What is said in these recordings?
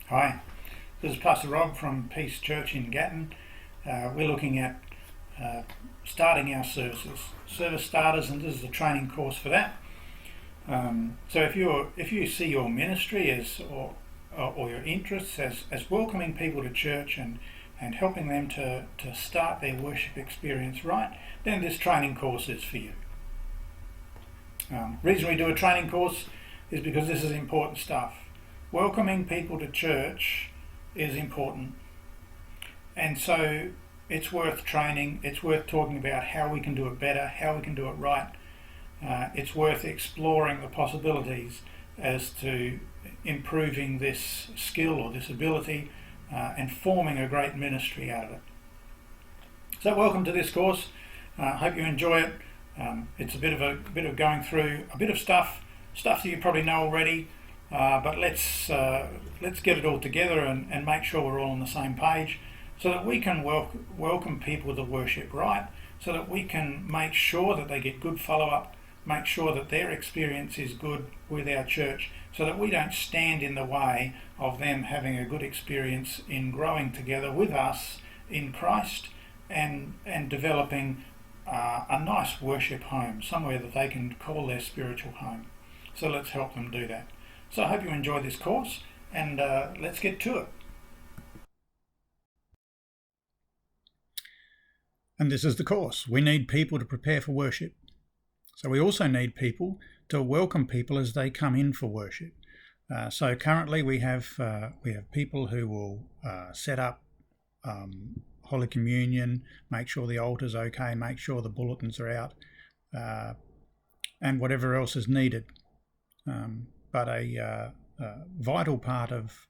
Hi, this is Pastor Rob from Peace Church in Gatton. We're looking at starting our services, service starters, and this is a training course for that. So if you see your ministry or your interests as welcoming people to church and helping them to start their worship experience right, then this training course is for you. Reason we do a training course is because this is important stuff. Welcoming people to church is important, and so it's worth training. It's worth talking about how we can do it better, how we can do it right. It's worth exploring the possibilities as to improving this skill or this ability and forming a great ministry out of it. So welcome to this course. Hope you enjoy it. It's a bit of going through a bit of stuff that you probably know already. But let's get it all together and make sure we're all on the same page so that we can welcome people to worship right, so that we can make sure that they get good follow-up, make sure that their experience is good with our church, so that we don't stand in the way of them having a good experience in growing together with us in Christ and developing a nice worship home, somewhere that they can call their spiritual home. So let's help them do that. So I hope you enjoy this course, and let's get to it. And this is the course. We need people to prepare for worship. So we also need people to welcome people as they come in for worship. So currently we have people who will set up Holy Communion, make sure the altar's okay, make sure the bulletins are out, and whatever else is needed. But a vital part of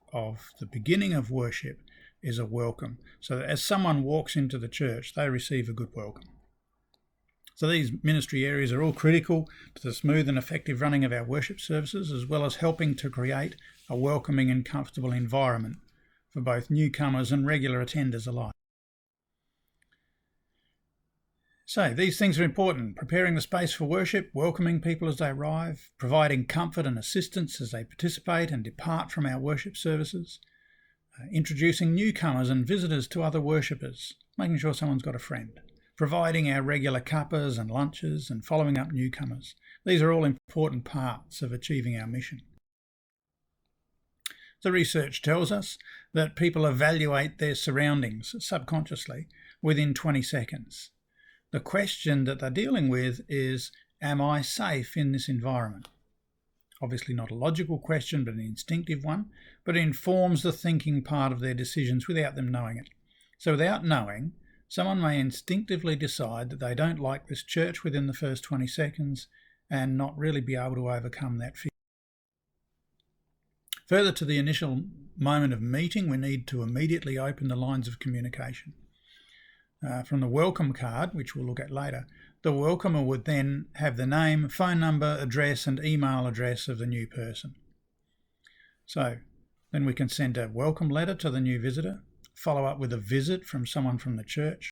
the beginning of worship is a welcome, so that as someone walks into the church, they receive a good welcome. So these ministry areas are all critical to the smooth and effective running of our worship services, as well as helping to create a welcoming and comfortable environment for both newcomers and regular attenders alike. So these things are important: preparing the space for worship, welcoming people as they arrive, providing comfort and assistance as they participate and depart from our worship services, introducing newcomers and visitors to other worshippers, making sure someone's got a friend, providing our regular cuppas and lunches, and following up newcomers. These are all important parts of achieving our mission. The research tells us that people evaluate their surroundings subconsciously within 20 seconds. The question that they're dealing with is, am I safe in this environment? Obviously not a logical question, but an instinctive one, but it informs the thinking part of their decisions without them knowing it. So without knowing, someone may instinctively decide that they don't like this church within the first 20 seconds and not really be able to overcome that fear. Further to the initial moment of meeting, we need to immediately open the lines of communication. From the welcome card, which we'll look at later, the welcomer would then have the name, phone number, address and email address of the new person. So then we can send a welcome letter to the new visitor, follow up with a visit from someone from the church.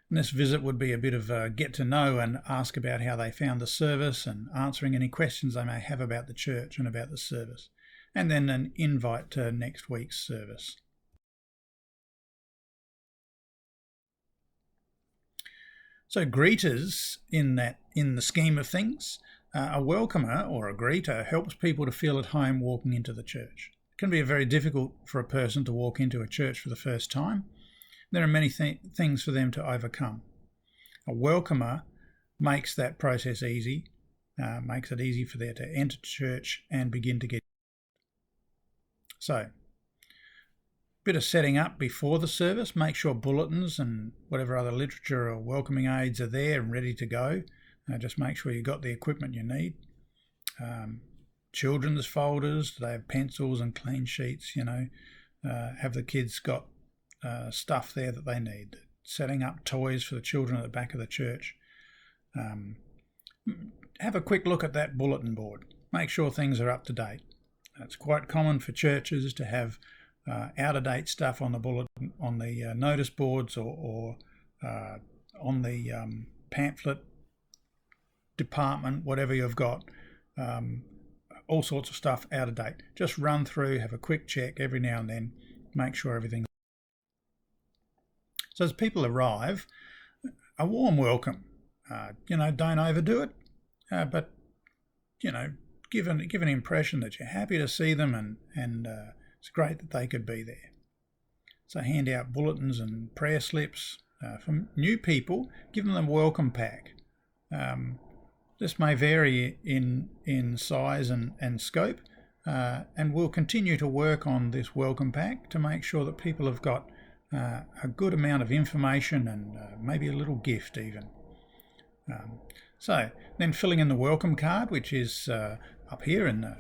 And this visit would be a bit of a get to know and ask about how they found the service and answering any questions they may have about the church and about the service. And then an invite to next week's service. So greeters in the scheme of things, a welcomer or a greeter helps people to feel at home walking into the church. It can be very difficult for a person to walk into a church for the first time. There are many things for them to overcome. A welcomer makes that process easy, makes it easy for them to enter church and begin to get. So, bit of setting up before the service. Make sure bulletins and whatever other literature or welcoming aids are there and ready to go. Just make sure you've got the equipment you need. Children's folders, do they have pencils and clean sheets? Have the kids got stuff there that they need? Setting up toys for the children at the back of the church. Have a quick look at that bulletin board. Make sure things are up to date. It's quite common for churches to have out-of-date stuff on the bulletin, on the notice boards or on the pamphlet department, whatever you've got. all sorts of stuff out of date. Just run through, have a quick check every now and then, make sure everything's. So as people arrive, a warm welcome. Don't overdo it, but give an impression that you're happy to see them, and it's great that they could be there. So hand out bulletins and prayer slips. For new people, give them a welcome pack. This may vary in size and scope, and we'll continue to work on this welcome pack to make sure that people have got a good amount of information and maybe a little gift even. So then filling in the welcome card, which is up here in the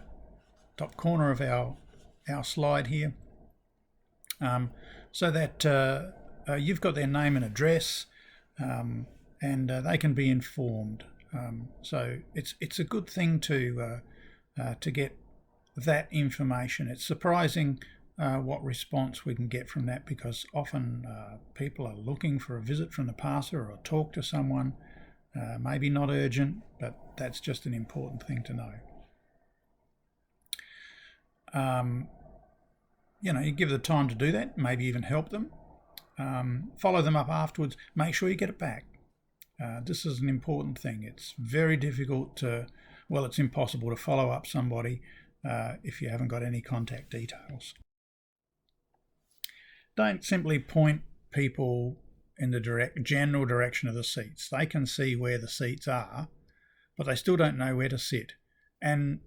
top corner of our slide here, so that you've got their name and address, and they can be informed. So it's a good thing to get that information. It's surprising what response we can get from that, because often people are looking for a visit from the pastor or a talk to someone. Maybe not urgent, but that's just an important thing to know. You give the time to do that, maybe even help them. Follow them up afterwards. Make sure you get it back. This is an important thing. It's very difficult it's impossible to follow up somebody if you haven't got any contact details. Don't simply point people in the general direction of the seats. They can see where the seats are, but they still don't know where to sit. And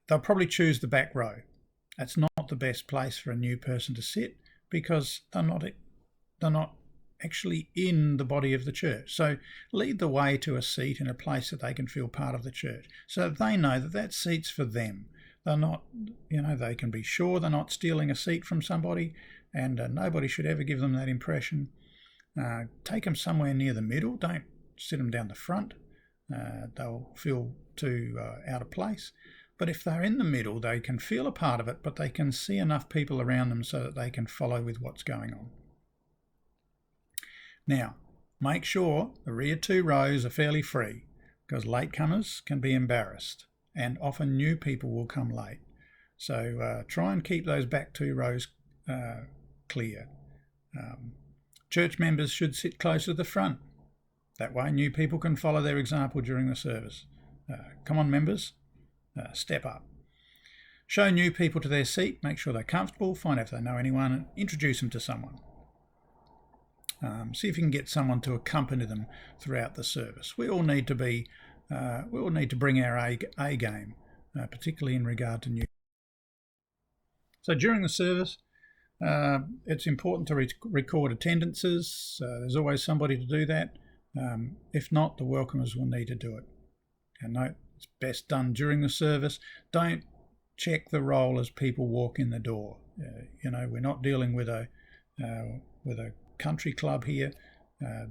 they'll probably choose the back row. That's not the best place for a new person to sit, because they're not actually in the body of the church. So lead the way to a seat in a place that they can feel part of the church, so that they know that seat's for them. They're not, they can be sure they're not stealing a seat from somebody, and nobody should ever give them that impression. Take them somewhere near the middle. Don't sit them down the front. They'll feel too out of place. But if they're in the middle, they can feel a part of it, but they can see enough people around them so that they can follow with what's going on. Now, make sure the rear two rows are fairly free, because latecomers can be embarrassed, and often new people will come late. So try and keep those back two rows clear. Church members should sit close to the front. That way new people can follow their example during the service. Come on, members, step up. Show new people to their seat, make sure they're comfortable, find out if they know anyone, and introduce them to someone. See if you can get someone to accompany them throughout the service. We all need to bring our A game, particularly in regard to new. So during the service, it's important to record attendances. There's always somebody to do that. If not, the welcomers will need to do it. And note, it's best done during the service. Don't check the roll as people walk in the door. We're not dealing with a country club here.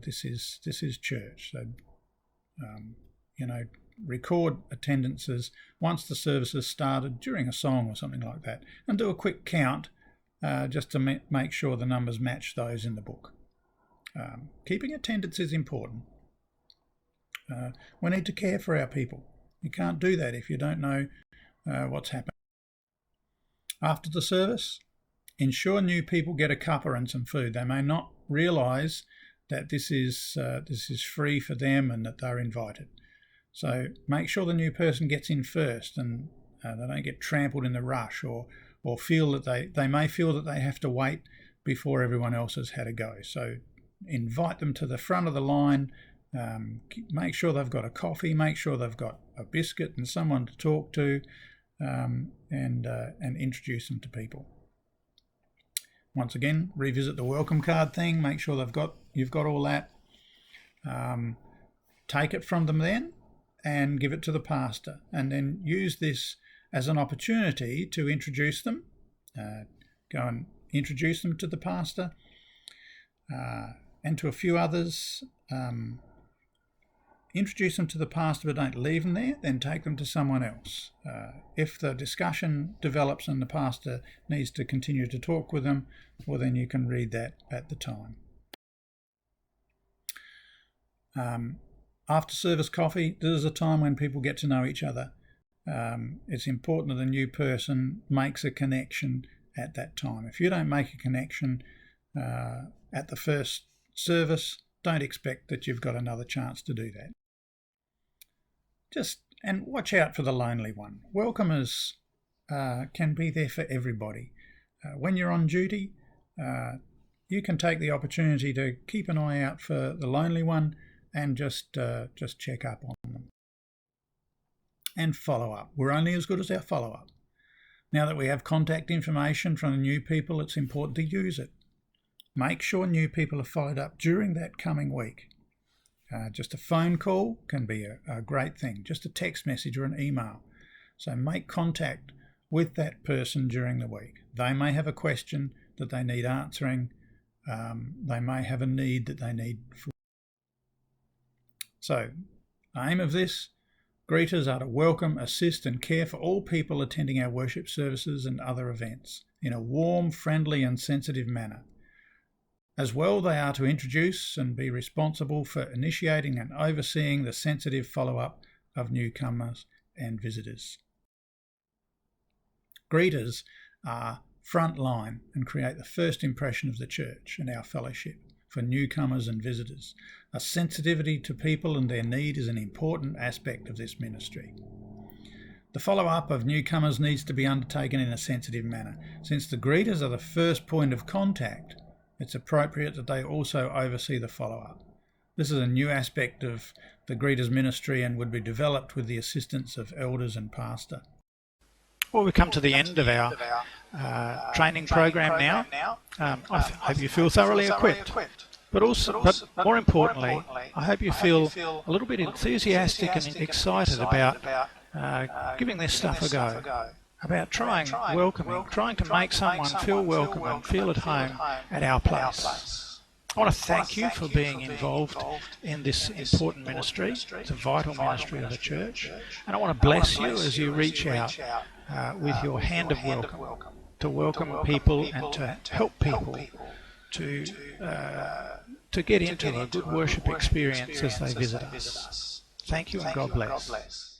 This is church. So record attendances once the service has started, during a song or something like that, and do a quick count just to make sure the numbers match those in the book. Keeping attendance is important. We need to care for our people. You can't do that if you don't know what's happening. After the service, ensure new people get a cuppa and some food. They may not realise that this is free for them and that they're invited. So make sure the new person gets in first, and they don't get trampled in the rush, or feel that they may feel that they have to wait before everyone else has had a go. So invite them to the front of the line. Make sure they've got a coffee. Make sure they've got a biscuit and someone to talk to, and introduce them to people. Once again, revisit the welcome card thing. Make sure you've got all that. Take it from them then, and give it to the pastor, and then use this as an opportunity to introduce them. Go and introduce them to the pastor and to a few others. Introduce them to the pastor, but don't leave them there. Then take them to someone else. If the discussion develops and the pastor needs to continue to talk with them, well, then you can read that at the time. After service coffee, this is a time when people get to know each other. it's important that the new person makes a connection at that time. If you don't make a connection at the first service, don't expect that you've got another chance to do that. And watch out for the lonely one. Welcomers can be there for everybody. When you're on duty, you can take the opportunity to keep an eye out for the lonely one and just check up on them. And follow up. We're only as good as our follow up. Now that we have contact information from the new people, it's important to use it. Make sure new people are followed up during that coming week. Just a phone call can be a great thing, just a text message or an email. So make contact with that person during the week. They may have a question that they need answering. They may have a need that they need. So the aim of this, greeters are to welcome, assist and care for all people attending our worship services and other events in a warm, friendly and sensitive manner. As well, they are to introduce and be responsible for initiating and overseeing the sensitive follow-up of newcomers and visitors. Greeters are front line and create the first impression of the church and our fellowship for newcomers and visitors. A sensitivity to people and their need is an important aspect of this ministry. The follow-up of newcomers needs to be undertaken in a sensitive manner. Since the greeters are the first point of contact, it's appropriate that they also oversee the follow-up. This is a new aspect of the greeters ministry and would be developed with the assistance of elders and pastor. Well, we've come to the end of our training program now. I hope you feel thoroughly equipped. But more importantly, I hope you feel a little bit enthusiastic and excited about giving this stuff a go. About welcoming, trying to make someone feel welcome and feel at home at our place. I want to thank you for being involved in this important ministry. It's a vital ministry of the church. And I want to bless you as you reach out with your hand of welcome to welcome people and to help people to get into a good worship experience as they visit us. Thank you and God bless.